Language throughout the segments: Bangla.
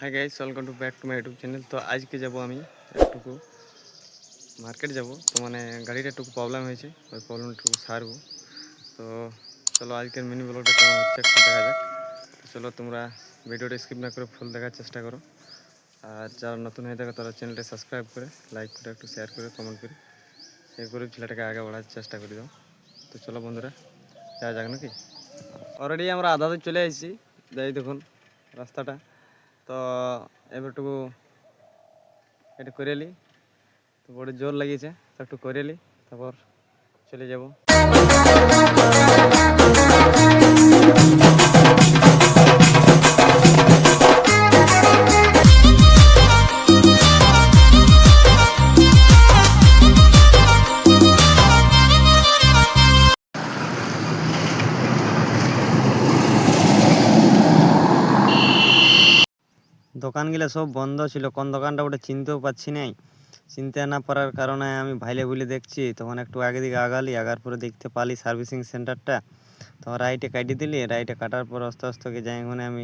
Hi guys, welcome to back to my YouTube channel. तो आज के जब আমি একটুকু মার্কেট যাব, তো মানে গাড়িটা একটু প্রবলেম হয়েছে, ওই প্রবলেমটুকু সারবো। তো চলো আজকের মিনি ব্লগটা কেমন হচ্ছে একটু দেখা যাক। তো চলো তোমরা ভিডিওটা স্কিপ না করে ফুল দেখার চেষ্টা করো, আর যারা নতুন হয়ে থাকে তারা চ্যানেলটা সাবস্ক্রাইব করে লাইক করে একটু শেয়ার করে কমেন্ট করে এই গরিব ছেলেটাকে আগে বাড়ার চেষ্টা করে দাও। তো চলো বন্ধুরা যাওয়া যাক নাকি। অলরেডি আমরা আধা দূর চলে এসেছি, যাই দেখুন রাস্তাটা। তো এবারটুকু এটা করে নিই, তো বড় জোর লাগিয়েছে, তো একটু করে নিই তারপর চলে যাব। দোকানগুলো সব বন্ধ ছিল, কোন দোকানটা ওটা চিনতেও পাচ্ছি নাই। চিনতে না পারার কারণে আমি ভাইলে বুলে দেখছি, তখন একটু আগে দিকে আগালি, আগার পরে দেখতে পালি সার্ভিসিং সেন্টারটা। তখন রাইটে কাটি দিলি, রাইটে কাটার পর আস্তে আস্তে যাই ওখানে আমি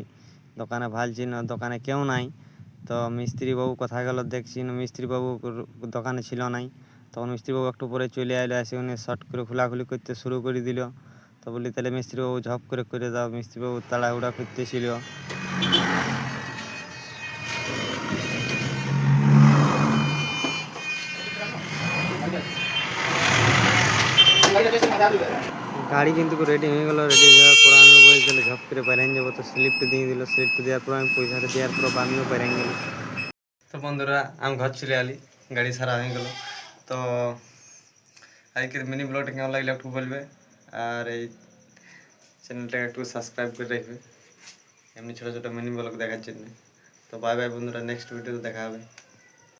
দোকানে ভালছি না, দোকানে কেউ নাই। তো মিস্ত্রিবাবু কোথায় গেল দেখছি না, মিস্ত্রিবাবু দোকানে ছিল নাই। তখন মিস্ত্রিবাবু একটু পরে চলে এলো, এসে উনি শর্ট করে খোলাখুলি করতে শুরু করে দিল। তো বলি তাহলে মিস্ত্রিবাবু ঝপ করে দাও, মিস্ত্রিবাবু তাড়াহুড়া করতেছিল। গাড়ি কিন্তু রেডি হয়ে গেল, রেডি হওয়ার পর আমি বলছিল ঝপ করে বাইরে যাবো, তো স্লিপটা দিয়ে দিল। স্লিপটা দেওয়ার পর আমি পয়সাটা দেওয়ার পর আমিও বাইরে গেল। তো বন্ধুরা আমি ঘর চলে আলি, গাড়ি সারা হয়ে গেল। তো আজকের মিনি ব্লগটা কেমন লাগলে একটু বলবে, আর এই চ্যানেলটাকে একটু সাবস্ক্রাইব করে রাখবে এমনি ছোটো ছোটো মিনি ব্লগ দেখার জন্য। তো বাই বাই বন্ধুরা, নেক্সট ভিডিওতে দেখা হবে।